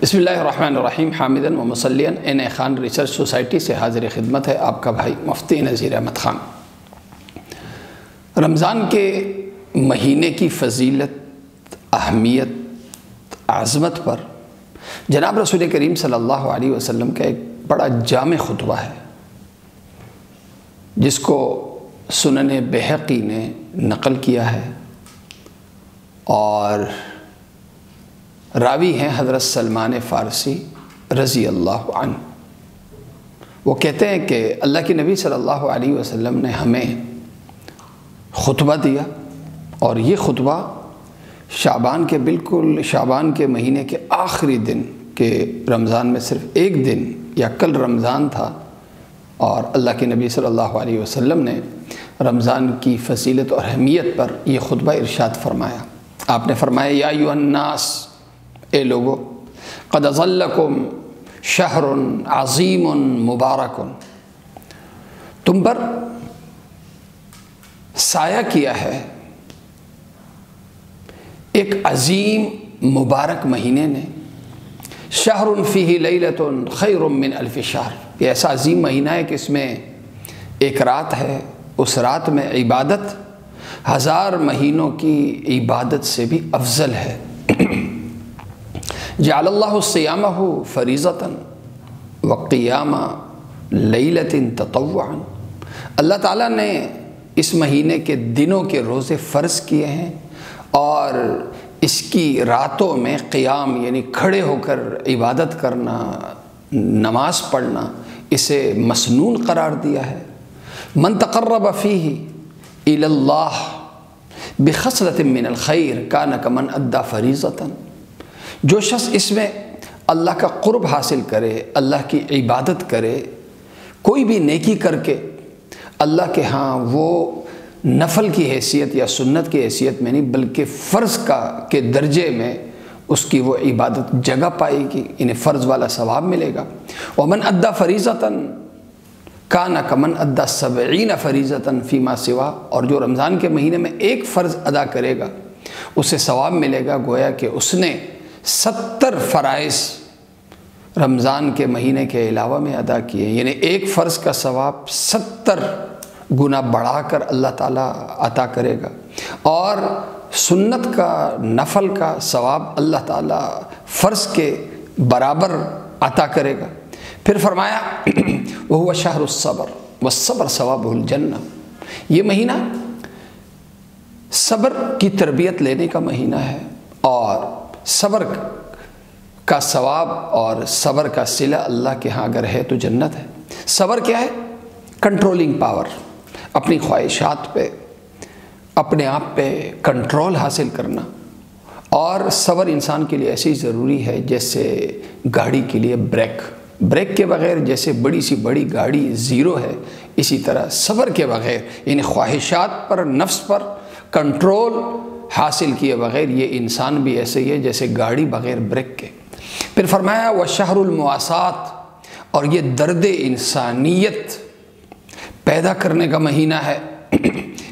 بسم اللہ الرحمن الرحیم حامدن و مسلین این خان ریسرچ سوسائٹی سے حاضر خدمت ہے آپ کا بھائی مفتی نذیر احمد خان۔ رمضان کے مہینے کی فضیلت، اہمیت، عظمت پر جناب رسول کریم صلی اللہ علیہ وسلم کا ایک بڑا جامع خطبہ ہے، جس کو سنن بہقی نے نقل کیا ہے اور راوی ہیں حضرت سلمان فارسی رضی اللہ عنہ۔ وہ کہتے ہیں کہ اللہ کے نبی صلی اللہ علیہ وسلم نے ہمیں خطبہ دیا، اور یہ خطبہ شعبان کے مہینے کے آخری دن کہ رمضان میں صرف ایک دن یا کل رمضان تھا، اور اللہ کے نبی صلی اللہ علیہ وسلم نے رمضان کی فضیلت اور اہمیت پر یہ خطبہ ارشاد فرمایا۔ آپ نے فرمایا یا ایھا الناس، اے لوگو، قد اظلکم شہر عظیم مبارک، تم پر سایہ کیا ہے ایک عظیم مبارک مہینے نے، شہر فیہ لیلۃ خیر من الف شہر، یہ ایسا عظیم مہینہ ہے کہ اس میں ایک رات ہے، اس رات میں عبادت 1000 مہینوں کی عبادت سے بھی افضل ہے۔ جعل اللہ صیامہ فریضۃ وقیام لیلۃ تطوعا، اللہ تعالیٰ نے اس مہینے کے دنوں کے روزے فرض کیے ہیں، اور اس کی راتوں میں قیام یعنی کھڑے ہو کر عبادت کرنا، نماز پڑھنا، اسے مسنون قرار دیا ہے۔ من تقرب فیہ الی اللہ بخصلۃ من الخیر کان کمن ادی فریضۃ، جو شخص اس میں اللہ کا قرب حاصل کرے، اللہ کی عبادت کرے، کوئی بھی نیکی کر کے اللہ کے ہاں وہ نفل کی حیثیت یا سنت کی حیثیت میں نہیں بلکہ فرض کے درجے میں اس کی وہ عبادت جگہ پائے گی، انہیں فرض والا ثواب ملے گا۔ ومن ادی فریضۃ کان کمن ادی 70 فریضۃ فیما سوا، اور جو رمضان کے مہینے میں ایک فرض ادا کرے گا اسے ثواب ملے گا گویا کہ اس نے 70 فرائض رمضان کے مہینے کے علاوہ میں ادا کیے، یعنی ایک فرض کا ثواب 70 گنا بڑھا کر اللہ تعالیٰ عطا کرے گا، اور سنت کا، نفل کا ثواب اللہ تعالیٰ فرض کے برابر عطا کرے گا۔ پھر فرمایا وَهُوَ شَهْرُ الصَّبْرِ وَالصَّبْرُ ثَوَابُهُ الْجَنَّةُ، یہ مہینہ صبر کی تربیت لینے کا مہینہ ہے، اور صبر کا ثواب اور صبر کا صلہ اللہ کے ہاں اگر ہے تو جنت ہے۔ صبر کیا ہے؟ کنٹرولنگ پاور، اپنی خواہشات پہ، اپنے آپ پہ کنٹرول حاصل کرنا، اور صبر انسان کے لیے ایسی ضروری ہے جیسے گاڑی کے لیے بریک کے بغیر جیسے بڑی سی بڑی گاڑی زیرو ہے، اسی طرح صبر کے بغیر یعنی خواہشات پر، نفس پر کنٹرول حاصل کیے بغیر یہ انسان بھی ایسے ہی ہے جیسے گاڑی بغیر بریک کے۔ پھر فرمایا وشہر المواسات، اور یہ درد انسانیت پیدا کرنے کا مہینہ ہے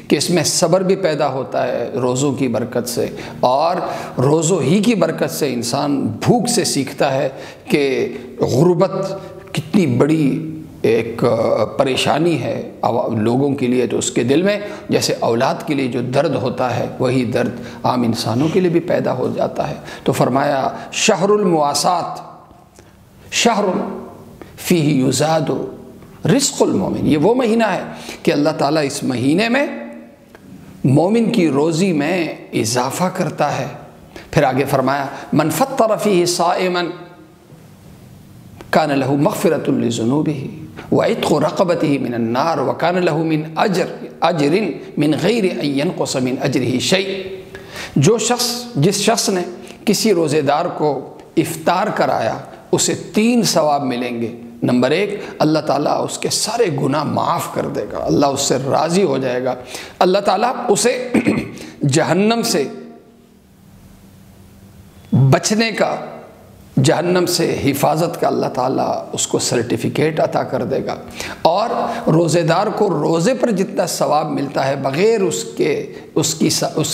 کہ اس میں صبر بھی پیدا ہوتا ہے روزوں کی برکت سے، اور روزوں ہی کی برکت سے انسان بھوک سے سیکھتا ہے کہ غربت کتنی بڑی ایک پریشانی ہے لوگوں کے لیے، تو اس کے دل میں جیسے اولاد کے لیے جو درد ہوتا ہے وہی درد عام انسانوں کے لیے بھی پیدا ہو جاتا ہے۔ تو فرمایا شہر المواسات شہر فیہ یزاد رزق المومن، یہ وہ مہینہ ہے کہ اللہ تعالیٰ اس مہینے میں مومن کی روزی میں اضافہ کرتا ہے۔ پھر آگے فرمایا من فطر فیہ صائما کان لہ مغفرۃ لذنوبہ وعتق رقبتہ من النار وکان لہ من اجر من غیر ان ینقص من اجرہ شیء، جس شخص نے کسی روزے دار کو افطار کرایا اسے 3 ثواب ملیں گے۔ نمبر 1، اللہ تعالیٰ اس کے سارے گناہ معاف کر دے گا، اللہ اس سے راضی ہو جائے گا، اللہ تعالیٰ اسے جہنم سے بچنے کا جہنم سے حفاظت کا اللہ تعالیٰ اس کو سرٹیفکیٹ عطا کر دے گا، اور روزے دار کو روزے پر جتنا ثواب ملتا ہے بغیر اس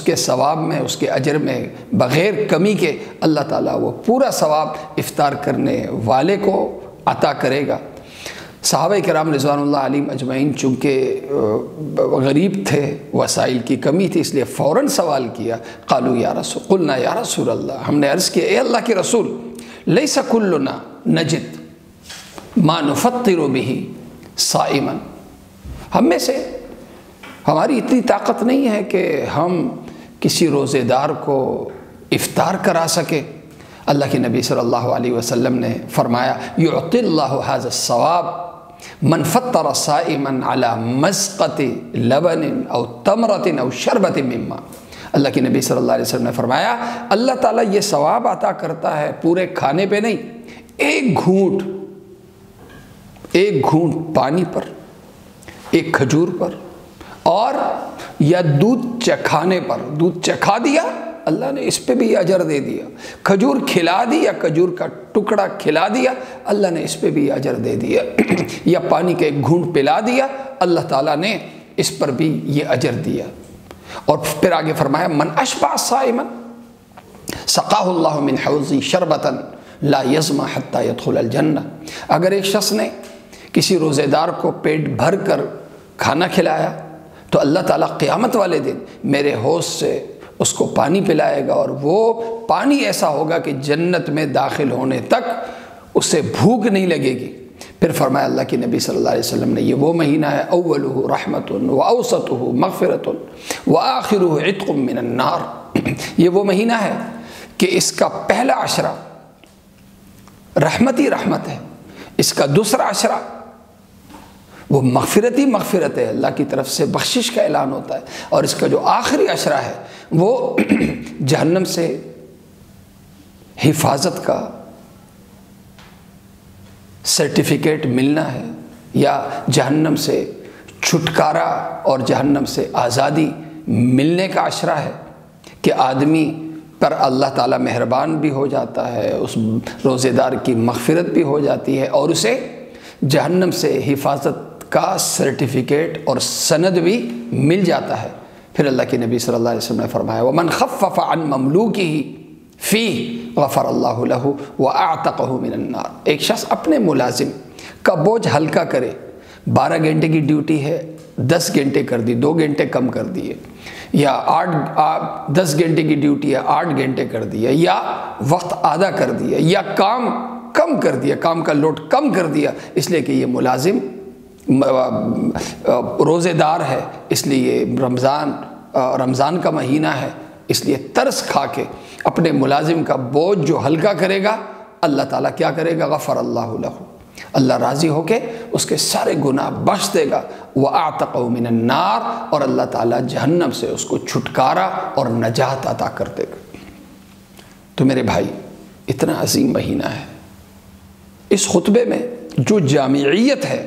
کے ثواب میں، اس کے اجر میں بغیر کمی کے، اللہ تعالیٰ وہ پورا ثواب افطار کرنے والے کو عطا کرے گا۔ صحابہ کرام رضوان اللہ علیہم اجمعین چونکہ غریب تھے، وسائل کی کمی تھی، اس لیے فوراً سوال کیا، قلنا یا رسول اللہ، ہم نے عرض کیا اے اللہ کے رسول، لیس کلنا نجد ما نفطر به صائما، ہم میں سے ہماری اتنی طاقت نہیں ہے کہ ہم کسی روزے دار کو افطار کرا سکے۔ اللہ کے نبی صلی اللہ علیہ وسلم نے فرمایا یعطی اللہ ھذا الثواب من فطر صائما علی مسقۃ لبن او تمرۃ او شربۃ من ماء۔ اللہ کے نبی صلی اللہ علیہ وسلم نے فرمایا اللہ تعالیٰ یہ ثواب عطا کرتا ہے پورے کھانے پہ نہیں، ایک گھونٹ پانی پر، ایک کھجور پر، اور یا دودھ چکھانے پر، دودھ چکھا دیا اللہ نے اس پہ بھی اجر دے دیا، کھجور کھلا دی یا کھجور کا ٹکڑا کھلا دیا اللہ نے اس پہ بھی اجر دے دیا، یا پانی کا ایک گھونٹ پلا دیا اللہ تعالیٰ نے اس پر بھی یہ اجر دیا۔ اور پھر آگے فرمایا من اشبع صائما سقاہ اللہ من حوضی شربتا لا یظمأ حتی یدخل الجنہ، اگر ایک شخص نے کسی روزے دار کو پیٹ بھر کر کھانا کھلایا تو اللہ تعالیٰ قیامت والے دن میرے حوض سے اس کو پانی پلائے گا، اور وہ پانی ایسا ہوگا کہ جنت میں داخل ہونے تک اسے بھوک نہیں لگے گی۔ پھر فرمایا اللہ کے نبی صلی اللہ علیہ وسلم نے یہ وہ مہینہ ہے اولہ رحمت و اوسطہ مغفرت و آخرہ عتق من النار، یہ وہ مہینہ ہے کہ اس کا پہلا عشرہ رحمت ہی رحمت ہے، اس کا دوسرا عشرہ وہ مغفرت ہی مغفرت ہے، اللہ کی طرف سے بخشش کا اعلان ہوتا ہے، اور اس کا جو آخری عشرہ ہے وہ جہنم سے حفاظت کا سرٹیفکیٹ ملنا ہے، یا جہنم سے چھٹکارا اور جہنم سے آزادی ملنے کا عشرہ ہے کہ آدمی پر اللہ تعالیٰ مہربان بھی ہو جاتا ہے، اس روزے دار کی مغفرت بھی ہو جاتی ہے، اور اسے جہنم سے حفاظت کا سرٹیفکیٹ اور سند بھی مل جاتا ہے۔ پھر اللہ کے نبی صلی اللہ علیہ وسلم نے فرمایا وَمَنْ خَفَّفَ عَنْ مَمْلُوكِهِ فِيهِ غَفَرَ اللَّهُ لَهُ وَأَعْتَقَهُ مِنَ النَّارِ، ایک شخص اپنے ملازم کا بوجھ ہلکا کرے، 12 گھنٹے کی ڈیوٹی ہے 10 گھنٹے کر دی، 2 گھنٹے کم کر دیے، یا 10 گھنٹے کی ڈیوٹی ہے 8 گھنٹے کر دیا، یا وقت آدھا کر دیا، یا کام کم کر دیا، کام کا لوڈ کم کر دیا، اس لیے کہ یہ ملازم روزے دار ہے، اس لیے رمضان کا مہینہ ہے، اس لیے ترس کھا کے اپنے ملازم کا بوجھ جو ہلکا کرے گا اللہ تعالیٰ کیا کرے گا، غفر اللہ لہ، اللہ راضی ہو کے اس کے سارے گناہ بخش دے گا، وَأَعْتَقَهُ مِنَ النَّارِ، اور اللہ تعالیٰ جہنم سے اس کو چھٹکارا اور نجات عطا کر دے گا۔ تو میرے بھائی اتنا عظیم مہینہ ہے، اس خطبے میں جو جامعیت ہے،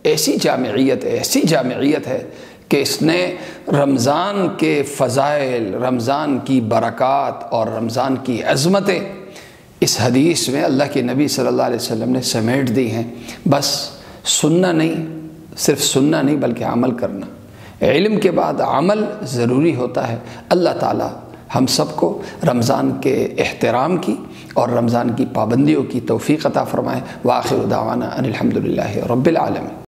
ایسی جامعیت ہے کہ اس نے رمضان کے فضائل، رمضان کی برکات اور رمضان کی عظمتیں اس حدیث میں اللہ کے نبی صلی اللہ علیہ وسلم نے سمیٹ دی ہیں۔ بس سننا نہیں، صرف سننا نہیں بلکہ عمل کرنا، علم کے بعد عمل ضروری ہوتا ہے۔ اللہ تعالیٰ ہم سب کو رمضان کے احترام کی اور رمضان کی پابندیوں کی توفیق عطا فرمائے۔ وآخر دعوانا ان الحمد للہ رب العالمین۔